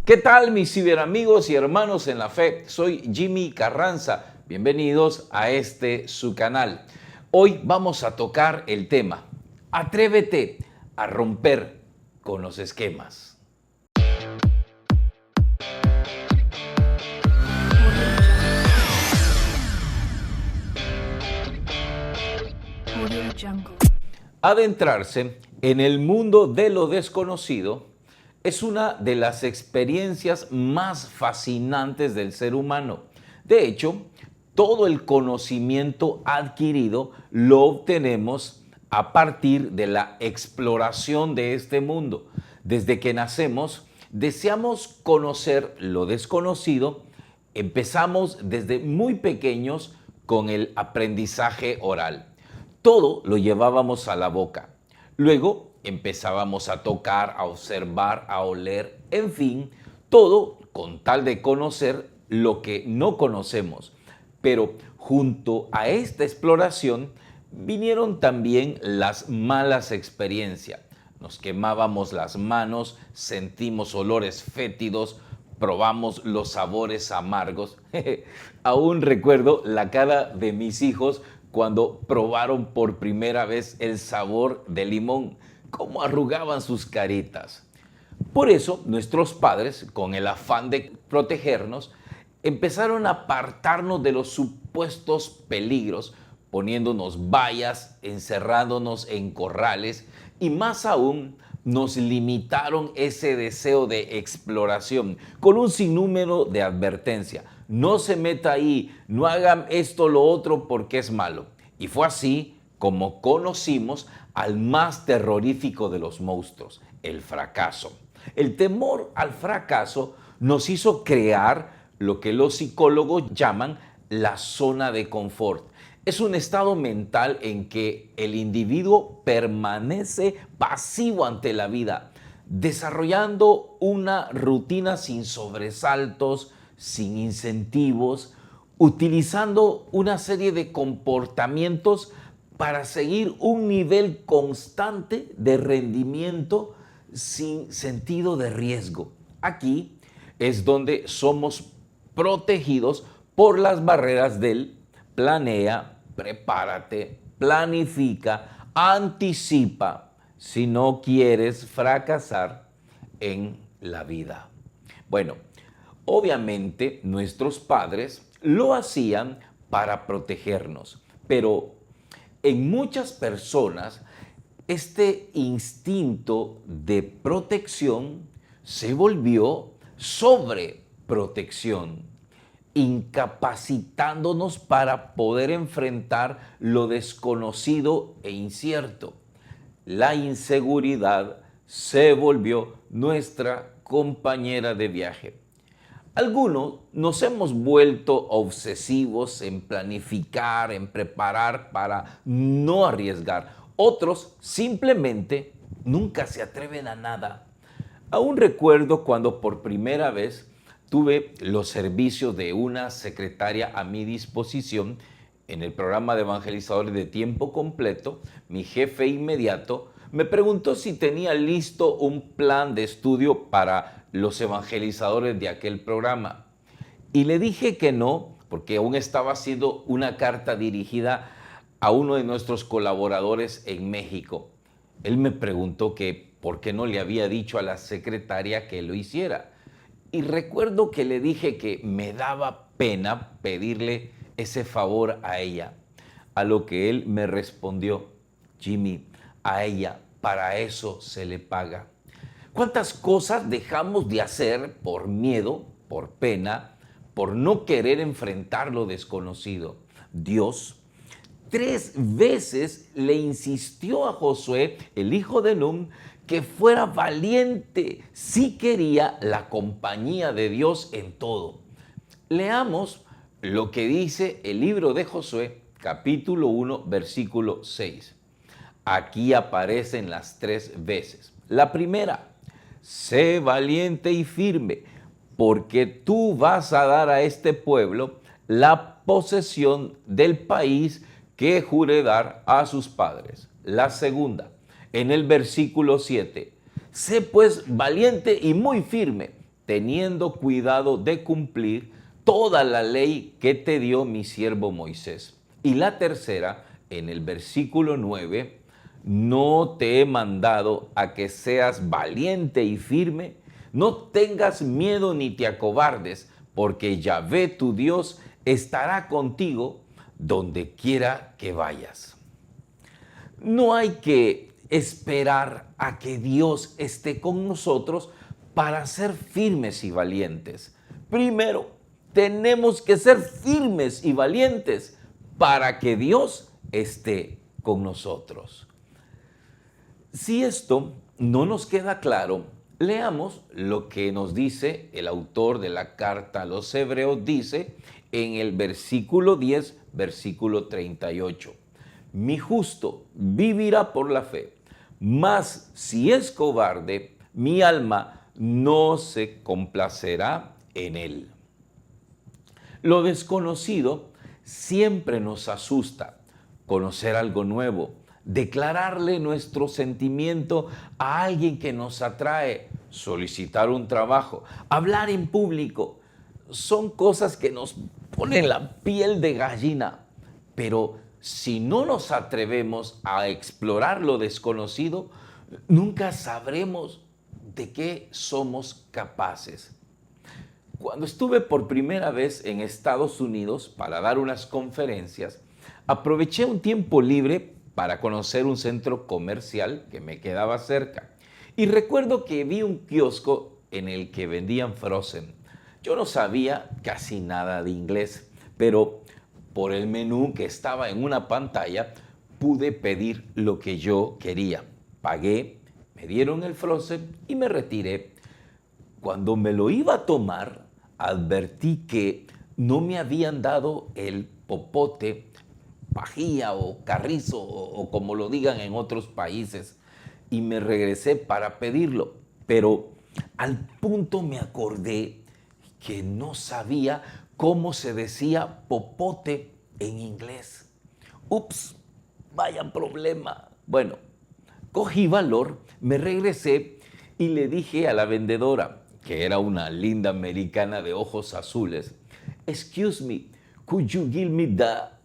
¿Qué tal mis ciberamigos y hermanos en la fe? Soy Jimmy Carranza. Bienvenidos a su canal. Hoy vamos a tocar el tema Atrévete a romper con los esquemas. Adentrarse en el mundo de lo desconocido es una de las experiencias más fascinantes del ser humano. De hecho, todo el conocimiento adquirido lo obtenemos a partir de la exploración de este mundo. Desde que nacemos, deseamos conocer lo desconocido. Empezamos desde muy pequeños con el aprendizaje oral. Todo lo llevábamos a la boca. Luego empezábamos a tocar, a observar, a oler, en fin, todo con tal de conocer lo que no conocemos. Pero junto a esta exploración vinieron también las malas experiencias. Nos quemábamos las manos, sentimos olores fétidos, probamos los sabores amargos. Aún recuerdo la cara de mis hijos cuando probaron por primera vez el sabor del limón, cómo arrugaban sus caritas. Por eso nuestros padres, con el afán de protegernos, empezaron a apartarnos de los supuestos peligros, poniéndonos vallas, encerrándonos en corrales y más aún nos limitaron ese deseo de exploración con un sinnúmero de advertencias. No se meta ahí, no hagan esto, lo otro, porque es malo. Y fue así como conocimos al más terrorífico de los monstruos, el fracaso. El temor al fracaso nos hizo crear lo que los psicólogos llaman la zona de confort. Es un estado mental en que el individuo permanece pasivo ante la vida, desarrollando una rutina sin sobresaltos, sin incentivos, utilizando una serie de comportamientos para seguir un nivel constante de rendimiento sin sentido de riesgo. Aquí es donde somos protegidos por las barreras del planea, prepárate, planifica, anticipa si no quieres fracasar en la vida. Bueno, obviamente nuestros padres lo hacían para protegernos, pero en muchas personas este instinto de protección se volvió sobreprotección, incapacitándonos para poder enfrentar lo desconocido e incierto. La inseguridad se volvió nuestra compañera de viaje. Algunos nos hemos vuelto obsesivos en planificar, en preparar para no arriesgar. Otros simplemente nunca se atreven a nada. Aún recuerdo cuando por primera vez tuve los servicios de una secretaria a mi disposición en el programa de evangelizadores de tiempo completo. Mi jefe inmediato me preguntó si tenía listo un plan de estudio para los evangelizadores de aquel programa. Y le dije que no, porque aún estaba haciendo una carta dirigida a uno de nuestros colaboradores en México. Él me preguntó que por qué no le había dicho a la secretaria que lo hiciera. Y recuerdo que le dije que me daba pena pedirle ese favor a ella. A lo que él me respondió: Jimmy, a ella para eso se le paga. ¿Cuántas cosas dejamos de hacer por miedo, por pena, por no querer enfrentar lo desconocido? Dios 3 veces le insistió a Josué, el hijo de Nun, que fuera valiente si quería la compañía de Dios en todo. Leamos lo que dice el libro de Josué, capítulo 1, versículo 6. Aquí aparecen las 3 veces. La primera: sé valiente y firme, porque tú vas a dar a este pueblo la posesión del país que juré dar a sus padres. La segunda, en el versículo 7, sé pues valiente y muy firme, teniendo cuidado de cumplir toda la ley que te dio mi siervo Moisés. Y la tercera, en el versículo 9, no te he mandado a que seas valiente y firme, no tengas miedo ni te acobardes, porque Yahvé tu Dios estará contigo donde quiera que vayas. No hay que esperar a que Dios esté con nosotros para ser firmes y valientes. Primero, tenemos que ser firmes y valientes para que Dios esté con nosotros. Si esto no nos queda claro, leamos lo que nos dice el autor de la carta a los Hebreos, dice en el versículo 10, versículo 38. Mi justo vivirá por la fe, mas si es cobarde, mi alma no se complacerá en él. Lo desconocido siempre nos asusta. Conocer algo nuevo, declararle nuestro sentimiento a alguien que nos atrae, solicitar un trabajo, hablar en público, son cosas que nos ponen la piel de gallina. Pero si no nos atrevemos a explorar lo desconocido, nunca sabremos de qué somos capaces. Cuando estuve por primera vez en Estados Unidos para dar unas conferencias, aproveché un tiempo libre para conocer un centro comercial que me quedaba cerca. Y recuerdo que vi un kiosco en el que vendían Frozen. Yo no sabía casi nada de inglés, pero por el menú que estaba en una pantalla pude pedir lo que yo quería. Pagué, me dieron el Frozen y me retiré. Cuando me lo iba a tomar, advertí que no me habían dado el popote, pajilla o carrizo o como lo digan en otros países, y me regresé para pedirlo. Pero al punto me acordé que no sabía cómo se decía popote en inglés. Ups, vaya problema. Bueno, cogí valor, me regresé y le dije a la vendedora, que era una linda americana de ojos azules, "Excuse me, could you give me the..."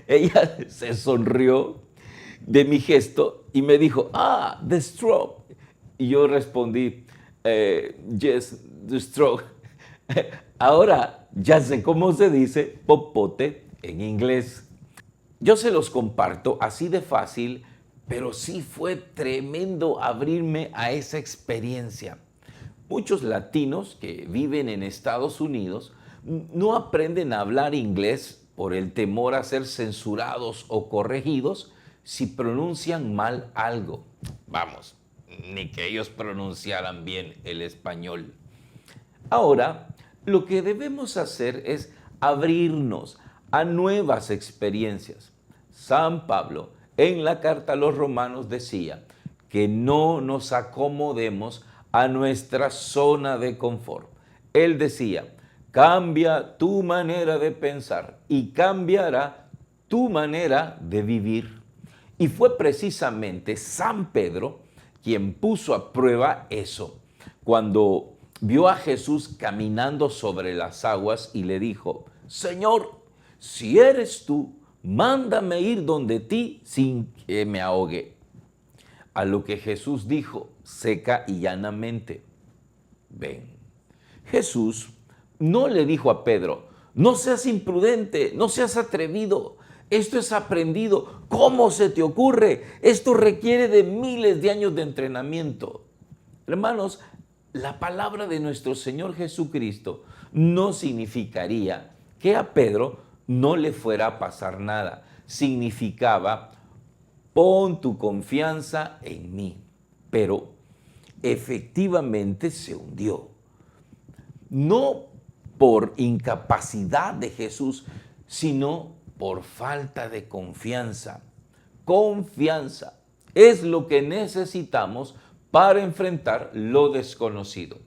Ella se sonrió de mi gesto y me dijo, "the straw." Y yo respondí, "Yes, the straw." Ahora ya sé cómo se dice popote en inglés. Yo se los comparto así de fácil, pero sí fue tremendo abrirme a esa experiencia. Muchos latinos que viven en Estados Unidos no aprenden a hablar inglés por el temor a ser censurados o corregidos si pronuncian mal algo. Vamos, ni que ellos pronunciaran bien el español. Ahora, lo que debemos hacer es abrirnos a nuevas experiencias. San Pablo, en la carta a los Romanos, decía que no nos acomodemos a nuestra zona de confort. Él decía, cambia tu manera de pensar y cambiará tu manera de vivir. Y fue precisamente San Pedro quien puso a prueba eso, cuando vio a Jesús caminando sobre las aguas y le dijo, Señor, si eres tú, mándame ir donde ti sin que me ahogue. A lo que Jesús dijo seca y llanamente, ven. Jesús no le dijo a Pedro, no seas imprudente, no seas atrevido, esto es aprendido, ¿cómo se te ocurre? Esto requiere de miles de años de entrenamiento. Hermanos, la palabra de nuestro Señor Jesucristo no significaría que a Pedro no le fuera a pasar nada. Significaba, pon tu confianza en mí. Pero efectivamente se hundió. No por incapacidad de Jesús, sino por falta de confianza. Confianza es lo que necesitamos para enfrentar lo desconocido.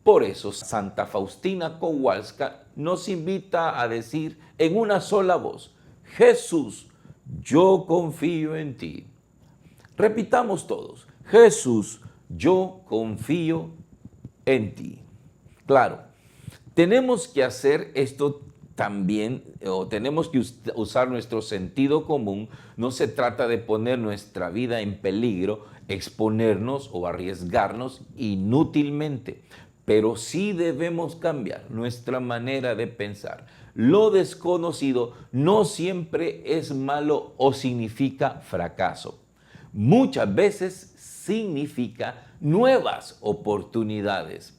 Por eso Santa Faustina Kowalska nos invita a decir en una sola voz, Jesús, yo confío en ti. Repitamos todos, Jesús, yo confío en ti. Claro, tenemos que hacer esto también, o tenemos que usar nuestro sentido común. No se trata de poner nuestra vida en peligro, exponernos o arriesgarnos inútilmente, pero sí debemos cambiar nuestra manera de pensar. Lo desconocido no siempre es malo o significa fracaso. Muchas veces significa nuevas oportunidades.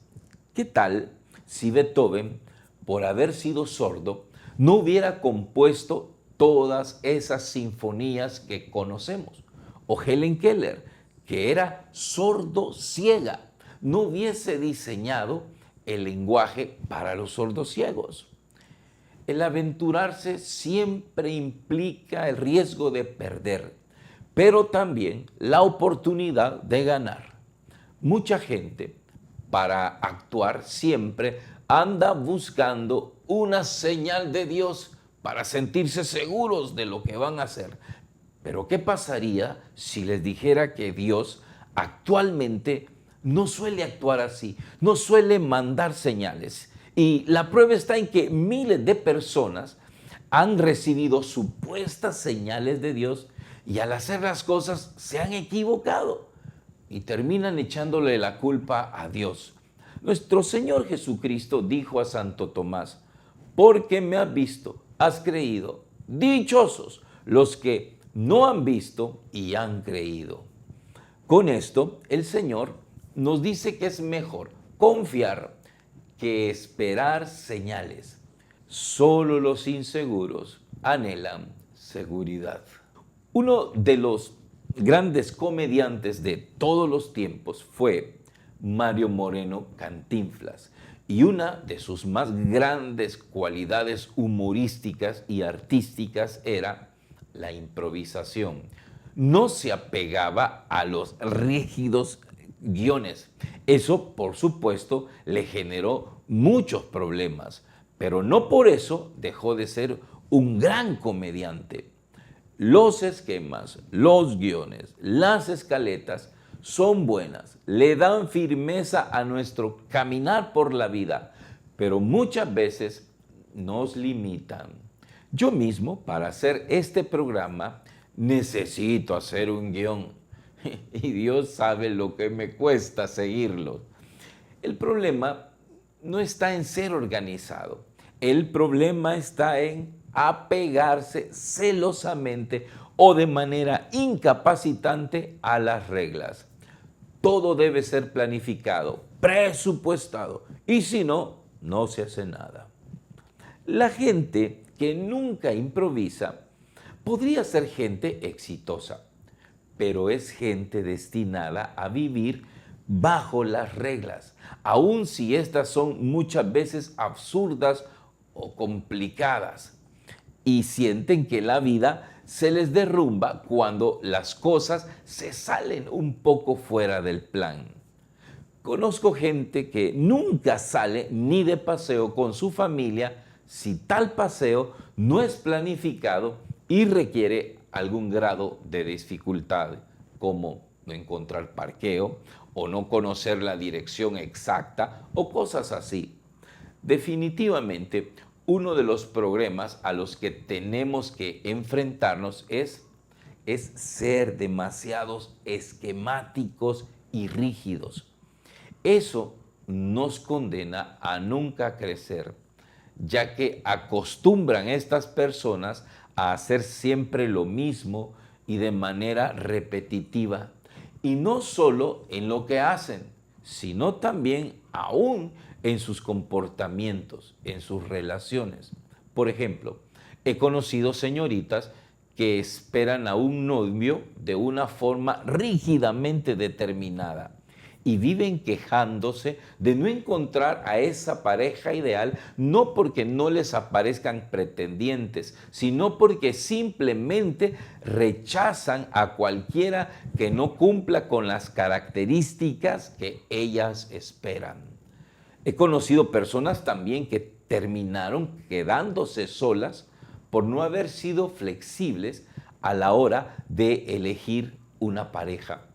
¿Qué tal si Beethoven, por haber sido sordo, no hubiera compuesto todas esas sinfonías que conocemos? O Helen Keller, que era sordo-ciega, no hubiese diseñado el lenguaje para los sordociegos. El aventurarse siempre implica el riesgo de perder, pero también la oportunidad de ganar. Mucha gente, para actuar siempre, anda buscando una señal de Dios para sentirse seguros de lo que van a hacer. Pero ¿qué pasaría si les dijera que Dios actualmente no suele actuar así, no suele mandar señales? Y la prueba está en que miles de personas han recibido supuestas señales de Dios y al hacer las cosas se han equivocado y terminan echándole la culpa a Dios. Nuestro Señor Jesucristo dijo a Santo Tomás: porque me has visto, has creído. Dichosos los que no han visto y han creído. Con esto, el Señor nos dice que es mejor confiar que esperar señales. Solo los inseguros anhelan seguridad. Uno de los grandes comediantes de todos los tiempos fue Mario Moreno Cantinflas, y una de sus más grandes cualidades humorísticas y artísticas era la improvisación. No se apegaba a los rígidos guiones. Eso, por supuesto, le generó muchos problemas, pero no por eso dejó de ser un gran comediante. Los esquemas, los guiones, las escaletas son buenas, le dan firmeza a nuestro caminar por la vida, pero muchas veces nos limitan. Yo mismo, para hacer este programa, necesito hacer un guión y Dios sabe lo que me cuesta seguirlo. El problema no está en ser organizado, el problema está en apegarse celosamente o de manera incapacitante a las reglas. Todo debe ser planificado, presupuestado, y si no, no se hace nada. La gente que nunca improvisa podría ser gente exitosa, pero es gente destinada a vivir bajo las reglas, aun si estas son muchas veces absurdas o complicadas, y sienten que la vida se les derrumba cuando las cosas se salen un poco fuera del plan. Conozco gente que nunca sale ni de paseo con su familia si tal paseo no es planificado y requiere algún grado de dificultad, como no encontrar parqueo o no conocer la dirección exacta o cosas así. Definitivamente, uno de los problemas a los que tenemos que enfrentarnos es ser demasiados esquemáticos y rígidos. Eso nos condena a nunca crecer, ya que acostumbran estas personas a hacer siempre lo mismo y de manera repetitiva. Y no solo en lo que hacen, sino también aún en sus comportamientos, en sus relaciones. Por ejemplo, he conocido señoritas que esperan a un novio de una forma rígidamente determinada y viven quejándose de no encontrar a esa pareja ideal, no porque no les aparezcan pretendientes, sino porque simplemente rechazan a cualquiera que no cumpla con las características que ellas esperan. He conocido personas también que terminaron quedándose solas por no haber sido flexibles a la hora de elegir una pareja.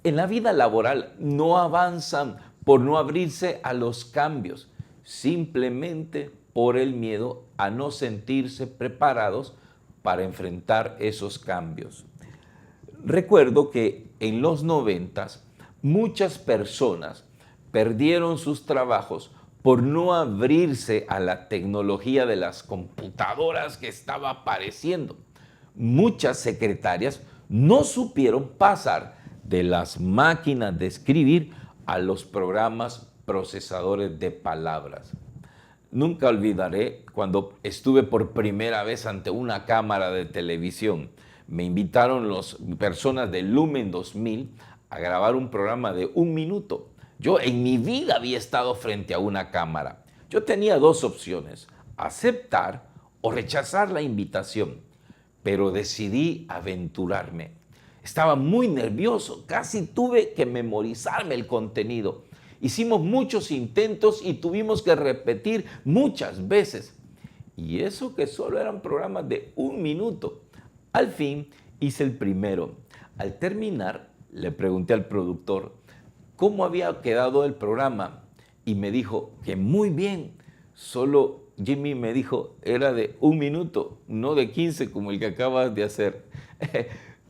En la vida laboral no avanzan por no abrirse a los cambios, simplemente por el miedo a no sentirse preparados para enfrentar esos cambios. Recuerdo que en los 90 muchas personas perdieron sus trabajos por no abrirse a la tecnología de las computadoras que estaba apareciendo. Muchas secretarias no supieron pasar de las máquinas de escribir a los programas procesadores de palabras. Nunca olvidaré cuando estuve por primera vez ante una cámara de televisión. Me invitaron las personas de Lumen 2000 a grabar un programa de 1 minuto. Yo en mi vida había estado frente a una cámara. Yo tenía dos opciones, aceptar o rechazar la invitación, pero decidí aventurarme. Estaba muy nervioso, casi tuve que memorizarme el contenido. Hicimos muchos intentos y tuvimos que repetir muchas veces. Y eso que solo eran programas de 1 minuto. Al fin hice el primero. Al terminar, le pregunté al productor cómo había quedado el programa y me dijo que muy bien. Solo Jimmy me dijo, era de 1 minuto, no de 15 como el que acabas de hacer.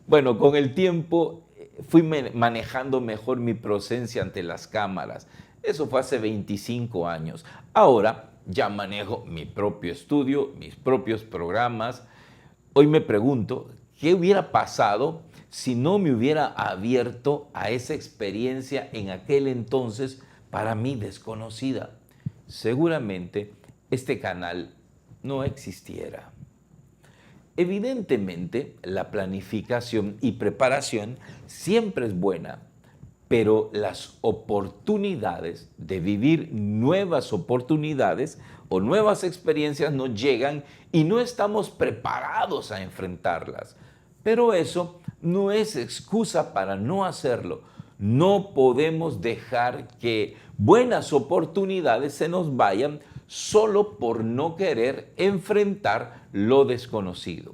Bueno, con el tiempo fui manejando mejor mi presencia ante las cámaras. Eso fue hace 25 años. Ahora ya manejo mi propio estudio, mis propios programas. Hoy me pregunto, ¿qué hubiera pasado si no me hubiera abierto a esa experiencia en aquel entonces para mí desconocida? Seguramente este canal no existiera. Evidentemente, la planificación y preparación siempre es buena, pero las oportunidades de vivir nuevas oportunidades o nuevas experiencias nos llegan y no estamos preparados a enfrentarlas. Pero eso no es excusa para no hacerlo. No podemos dejar que buenas oportunidades se nos vayan solo por no querer enfrentar lo desconocido.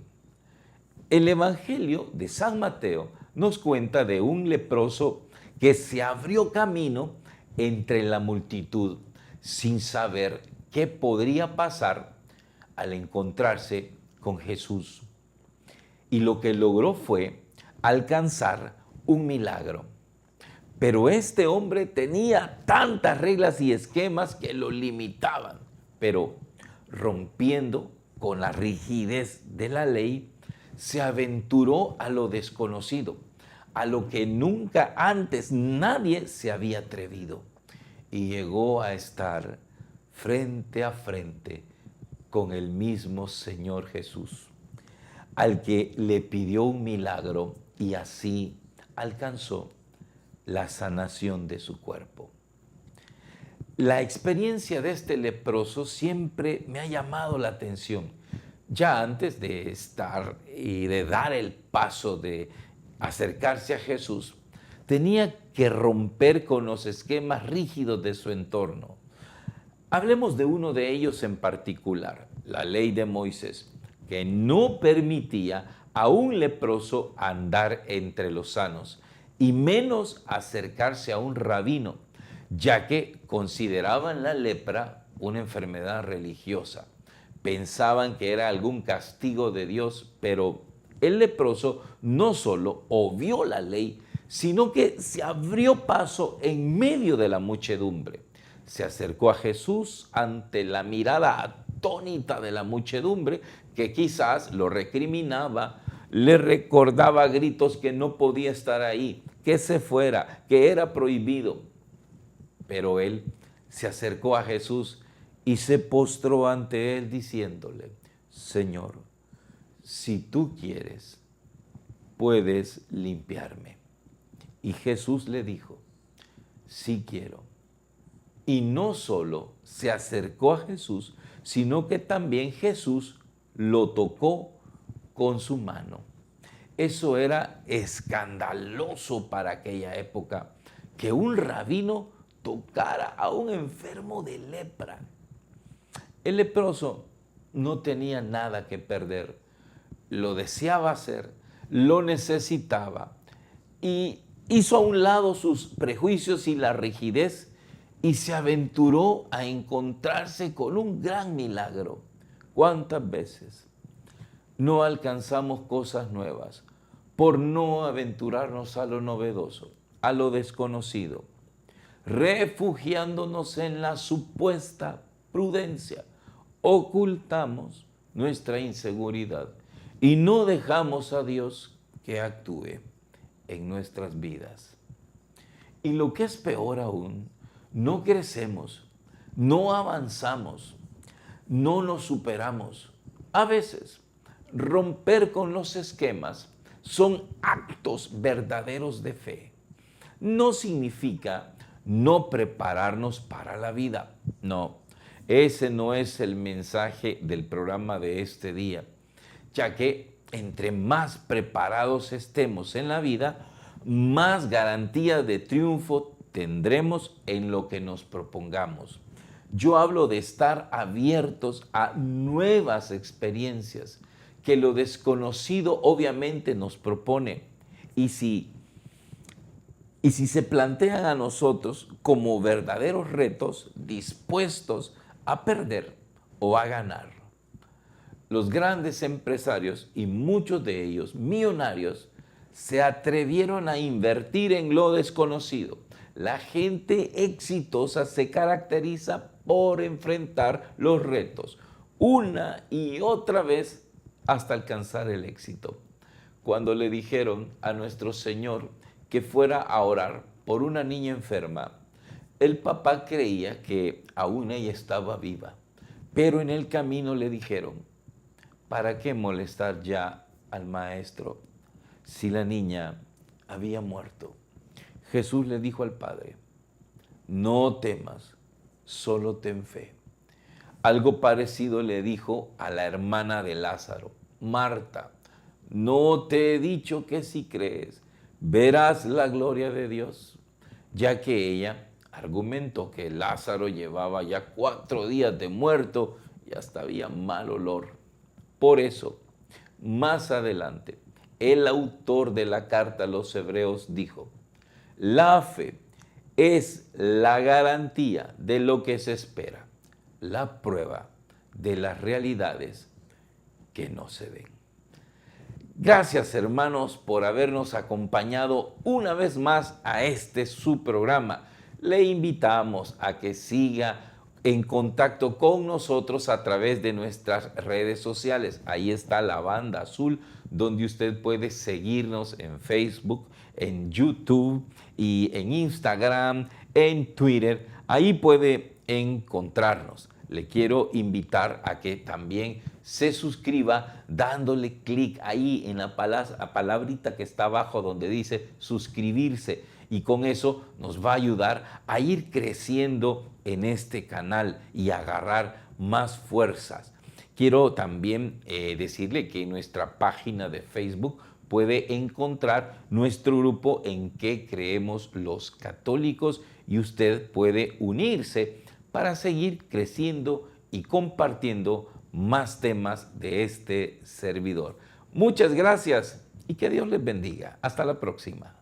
El Evangelio de San Mateo nos cuenta de un leproso que se abrió camino entre la multitud sin saber qué podría pasar al encontrarse con Jesús. Y lo que logró fue alcanzar un milagro. Pero este hombre tenía tantas reglas y esquemas que lo limitaban. Pero rompiendo con la rigidez de la ley, se aventuró a lo desconocido, a lo que nunca antes nadie se había atrevido. Y llegó a estar frente a frente con el mismo Señor Jesús, al que le pidió un milagro y así alcanzó la sanación de su cuerpo. La experiencia de este leproso siempre me ha llamado la atención. Ya antes de estar y de dar el paso de acercarse a Jesús, tenía que romper con los esquemas rígidos de su entorno. Hablemos de uno de ellos en particular, la ley de Moisés, que no permitía a un leproso andar entre los sanos, y menos acercarse a un rabino, ya que consideraban la lepra una enfermedad religiosa. Pensaban que era algún castigo de Dios, pero el leproso no solo obvió la ley, sino que se abrió paso en medio de la muchedumbre. Se acercó a Jesús ante la mirada atónita de la muchedumbre, que quizás lo recriminaba, le recordaba a gritos que no podía estar ahí, que se fuera, que era prohibido. Pero él se acercó a Jesús y se postró ante él diciéndole, Señor, si tú quieres, puedes limpiarme. Y Jesús le dijo, sí quiero. Y no solo se acercó a Jesús, sino que también Jesús lo tocó con su mano. Eso era escandaloso para aquella época, que un rabino tocara a un enfermo de lepra. El leproso no tenía nada que perder, lo deseaba hacer, lo necesitaba y hizo a un lado sus prejuicios y la rigidez y se aventuró a encontrarse con un gran milagro. ¿Cuántas veces no alcanzamos cosas nuevas por no aventurarnos a lo novedoso, a lo desconocido, refugiándonos en la supuesta prudencia? Ocultamos nuestra inseguridad y no dejamos a Dios que actúe en nuestras vidas. Y lo que es peor aún, no crecemos, no avanzamos, no nos superamos. A veces, romper con los esquemas son actos verdaderos de fe. No significa no prepararnos para la vida. No, ese no es el mensaje del programa de este día, ya que entre más preparados estemos en la vida, más garantía de triunfo tendremos en lo que nos propongamos. Yo hablo de estar abiertos a nuevas experiencias que lo desconocido obviamente nos propone. Y si se plantean a nosotros como verdaderos retos dispuestos a perder o a ganar. Los grandes empresarios, y muchos de ellos millonarios, se atrevieron a invertir en lo desconocido. La gente exitosa se caracteriza por enfrentar los retos una y otra vez hasta alcanzar el éxito. Cuando le dijeron a nuestro Señor que fuera a orar por una niña enferma, el papá creía que aún ella estaba viva, pero en el camino le dijeron: ¿para qué molestar ya al maestro si la niña había muerto? Jesús le dijo al padre: no temas, solo ten fe. Algo parecido le dijo a la hermana de Lázaro: Marta, no te he dicho que si crees, verás la gloria de Dios, ya que ella argumentó que Lázaro llevaba ya 4 días de muerto y hasta había mal olor. Por eso, más adelante, el autor de la carta a los Hebreos dijo: la fe es la garantía de lo que se espera, la prueba de las realidades que no se ven. Gracias, hermanos, por habernos acompañado una vez más a este su programa. Le invitamos a que siga en contacto con nosotros a través de nuestras redes sociales. Ahí está la banda azul, donde usted puede seguirnos en Facebook, en YouTube y en Instagram, en Twitter. Ahí puede encontrarnos. Le quiero invitar a que también se suscriba dándole clic ahí en la palabrita que está abajo donde dice suscribirse, y con eso nos va a ayudar a ir creciendo en este canal y agarrar más fuerzas. Quiero también decirle que en nuestra página de Facebook puede encontrar nuestro grupo En qué creemos los católicos, y usted puede unirse para seguir creciendo y compartiendo más temas de este servidor. Muchas gracias y que Dios les bendiga. Hasta la próxima.